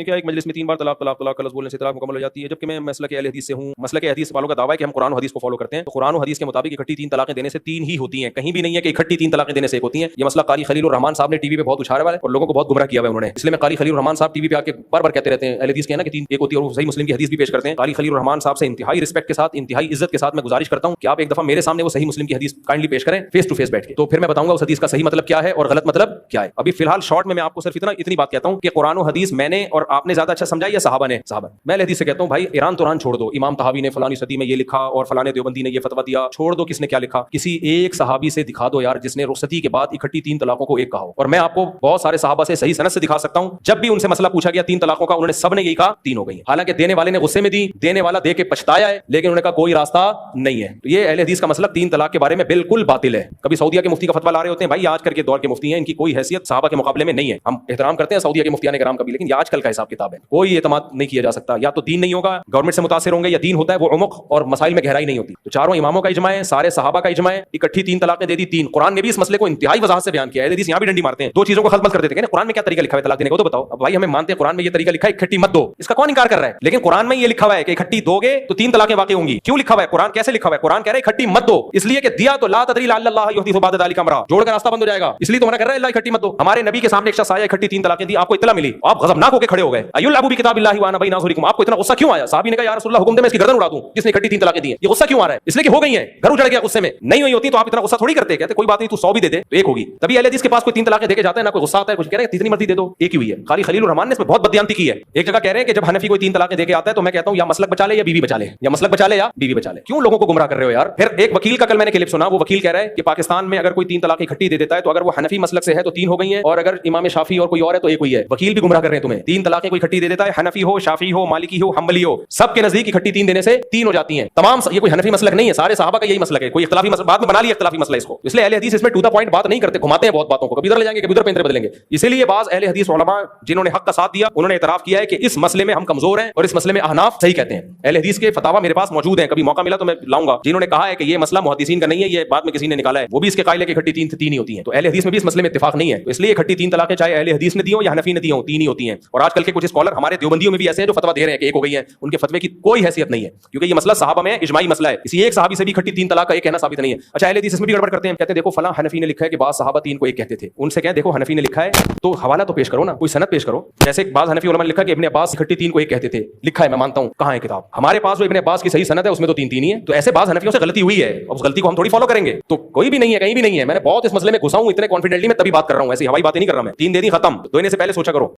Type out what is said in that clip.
کیا ایک مجلس میں 3 بار طلاق طلاق طلاق کا لفظ بولنے سے طلاق مکمل ہو جاتی ہے، جبکہ میں مسلک اہل حدیث سے ہوں۔ مسلک حدیث والوں کا دعویٰ ہے کہ ہم قرآن و حدیث کو فالو کرتے ہیں، تو قرآن و حدیث کے مطابق اکٹھی 3 طلاقیں دینے سے 3 ہی ہوتی ہیں، کہیں بھی نہیں ہے کہ اکٹھی 3 طلاقیں دینے سے ایک ہوتی ہیں۔ یہ مسئلہ قاری خلیل الرحمن صاحب نے ٹی وی پہ بہت اچھالا ہوا ہے اور لوگوں کو بہت گمراہ کیا ہوا ہے انہوں نے، اس لیے میں قاری خلیل الرحمن صاحب ٹی وی پہ آ کے بار بار کہتے رہتے ہیں اہل حدیث کے نا کہ 3 ایک ہوتی ہے، اور صحیح مسلم کی حدیث بھی پیش کرتے ہیں۔ قاری خلیل الرحمن صاحب سے انتہائی رسپیکٹ کے ساتھ، انتہائی عزت کے ساتھ میں گزارش کرتا ہوں کہ آپ ایک دفعہ میرے سامنے وہ صحیح مسلم کی حدیث کائنڈلی پیش کریں فیس ٹو فیس بیٹھ کے، تو پھر میں بتاؤں گا اس حدیث کا صحیح مطلب کیا ہے اور غلط مطلب کیا ہے۔ ابھی فی الحال شارٹ میں آپ کو صرف اتنی بات کہتا ہوں کہ قرآن و حدیث میں نے اور آپ نے زیادہ اچھا سمجھا یا صحابہ نے؟ صحابہ۔ میں اہل حدیث سے کہتا ہوں بھائی ایران تو چھوڑ دو، امام طحاوی نے فلانی صدی میں یہ لکھا اور فلانے دیوبندی نے یہ فتویٰ دیا، چھوڑ دو کس نے کیا لکھا، کسی ایک صحابی سے دکھا دو یار جس نے رخصتی کے بعد اکٹھی 3 طلاقوں کو ایک کہا ہو۔ اور میں آپ کو بہت سارے صحابہ سے صحیح سند سے دکھا سکتا ہوں جب بھی ان سے مسئلہ پوچھا گیا 3 طلاقوں کا، انہوں نے سب نے یہی کہا 3 ہو گئی، حالانکہ دینے والے نے غصے میں دی، دینے والا دے کے پچھتایا ہے، لیکن انہوں نے کہا کوئی راستہ نہیں ہے۔ تو یہ اہل حدیث کا مسئلہ 3 طلاق کے بارے میں بالکل باطل ہے۔ کبھی سعودیہ کے مفتی کا فتویٰ لا رہے ہوتے ہیں، بھائی آج کل کے دور کے مفتی ہیں، ان کی کوئی حیثیت صحابہ کے مقابلے میں نہیں ہے۔ ہم احترام کرتے ہیں سعودیہ کے مفتیان کرام کا بھی، لیکن یہ آج کل کا حساب کتاب ہے، کوئی اعتماد نہیں کیا جا سکتا۔ یا تو دین نہیں ہوگا، گورنمنٹ سے متاثر ہوں گے، یا دین ہوتا ہے وہ عمق اور مسائل میں گہرائی نہیں ہوتی۔ تو چاروں اماموں کا اجماع ہے، سارے صحابہ کا اجماع ہے، اکٹھی 3 طلاقیں دے دی 3۔ قرآن نے بھی اس مسئلے کو انتہائی وضاحت سے بیان کیا ہے۔ اہل حدیث یہاں بھی ڈنڈی مارتے ہیں، 2 چیزوں کو خلط مت کر دیتے ہیں کہ قرآن میں کیا طریقہ لکھا ہے طلاق دینے کا، تو بتاؤ۔ اب بھائی ہمیں مانتے ہیں قرآن میں یہ طریقہ لکھا ہے اکٹھی مت دو، اس کا کون انکار کر رہا ہے؟ لیکن قرآن میں یہ لکھا ہوا ہے کہ اکٹھی دو گے تو 3 طلاقیں واقع ہوں گی۔ کیوں لکھا ہوا ہے؟ قرآن کیسے لکھا ہوا ہے؟ قرآن کہہ رہا ہے اکٹھی مت دو، اس لیے کہ دیا تو لا تدری لعل اللہ یحدث بعد ذلک امرا، جوڑ کا راستہ بند ہو جائے گا، اس لیے تو منع کر رہا ہے اللہ اکٹھی مت دو۔ ہمارے نبی کے سامنے ایک شخص آیا اکٹھی 3 طلاقیں دی، آپ کو اطلاع ملی، آپ غضبناک ہو کے کھڑے ہو گئے، ایلعبوا بکتاب اللہ وانا بین اظہرکم، آپ کو اتنا غصہ کیوں آیا؟ صحابی نے کہا یا رسول اللہ حکم دے میں اس کی گردن اڑا دوں جس نے اکٹھی 3 طلاقیں دی ہیں۔ یہ غصہ کیوں آ رہا ہے؟ اس لیے کہ ہو گئی ہیں، گھر اجڑ گیا غصے میں، نہیں ہوئی ہوتی تو آپ اتنا غصہ تھوڑی کرتے، کہتے کوئی بات نہیں تو 100 بھی دے دے تو ایک ہوگی۔ تبھی اہل حدیث کے پاس کوئی 3 طلاقیں دے کے جاتا ہے، نہ کوئی غصہ آتا ہے، کچھ کہہ رہے ہیں جتنی مرضی دے دو ایک ہی ہوئی ہے۔ قاری خلیل الرحمن نے اس میں بہت بددیانتی کی ہے۔ ایک جگہ کہہ رہے ہیں کہ جب حنفی کوئی 3 طلاقیں دے کے آتا ہے تو میں کہتا ہوں یا مسلک بچا لے یا بیوی بچا لے، یا مسلک بچا لے یا بیوی بچا لے۔ کیوں لوگوں کو گمراہ کر رہے ہو یار؟ پھر ایک وکیل کا کل میں نے کلپ سنا، وہ وکیل کہہ رہا ہے کہ پاکستان میں اگر کوئی 3 طلاقیں اکٹھی دے دیتا ہے تو اگر وہ حنفی مسلک سے ہے تو 3 ہو گئی ہیں، اور اگر امام شافعی اور کوئی اور ہے تو ایک ہوئی ہے۔ وکیل بھی گمراہ کر رہے ہیں تمہیں، 3 طلاقیں کوئی اکٹھی دے دیتا ہے، حنفی ہو شافعی ہو مالکی ہو حنبلی ہو، سب کے نزدیک اکٹھی 3 دینے سے 3 ہو جاتی ہیں تمام۔ یہ کوئی حنفی مسلک نہیں ہے، سارے صحابہ کا یہی مسلک ہے، کوئی اختلافی مسئلہ بعد میں بنا لیا اختلافی مسئلہ اس کو، اس لیے اہل حدیث اس میں ٹو دا پوائنٹ بات نہیں کرتے، گھماتے ہیں بہت باتوں کو، کبھی ادھر لے جائیں گے کبھی ادھر پینترے بدلیں گے۔ اسی لیے بعض اہل حدیث علماء جنہوں نے حق کا ساتھ دیا انہوں نے اعتراف کیا ہے کہ اس مسئلے میں ہم کمزور ہیں اور اس مسئلے میں احناف صحیح کہتے ہیں۔ اہل حدیث کے فتاوی میرے پاس موجود ہیں، کبھی موقع ملا تو میں لاؤں گا، جنہوں نے کہا ہے کہ یہ مسئلہ محدثین کا نہیں ہے، یہ بعد میں کسی نے نکالا ہے، وہ بھی اس کے قائل ہے کہ اکٹھی 3 ہی ہوتی ہیں۔ تو اہل حدیث میں بھی اس مسئلے میں اتفاق نہیں ہے، تو اس لیے اکٹھی 3 طلاقیں چاہے اہل حدیث نے دی ہوں یا حنفی نے دی ہوں 3 ہی ہوتی ہیں۔ اور آج کل کے کچھ اسکالر ہمارے دیوبندیوں میں بھی ایسے ہیں جو فتویٰ دے رہے ہیں کہ ایک ہو گئی ہے، ان کے فتوے کی کوئی حیثیت نہیں ہے، کیونکہ یہ مسئلہ صحابہ میں اجماعی مسئلہ ہے، کسی ایک صحابی سے بھی اکٹھی 3 طلاق کا ایک کہنا ثابت نہیں ہے۔ اچھا اہل حدیث اس میں بھی گڑبڑ کرتے ہیں، کہتے ہیں دیکھو فلاں حنفی نے لکھا ہے کہ بعض صحابہ 3 کو ایک کہتے تھے، ان سے کہیں دیکھو حنفی نے لکھا ہے تو حوالہ تو پیش کرو نا، کوئی سند پیش کرو۔ جیسے بعض حنفی علماء نے لکھا کہ ابن عباس اکٹھی 3 کو ایک کہتے تھے، لکھا ہے میں مانتا ہوں، کہاں ہے کتاب؟ ہمارے پاس جو ابن عباس کی صحیح سند ہے اس میں تو 3 ہی ہے، تو ایسے بعض حنفیوں سے غلطی ہوئی ہے، اب اس غلطی کو ہم تھوڑی فالو کریں گے؟ تو کوئی بھی نہیں ہے، کہیں بھی نہیں ہے، میں نے بہت اس مسئلے میں گھسا ہوں اتنے کانفیڈنٹلی، میں تبھی بات کر رہا ہوں، ایسی ہوائی باتیں نہیں کر رہا میں، 3 دے دی ختم، دینے سے پہلے سوچا کرو۔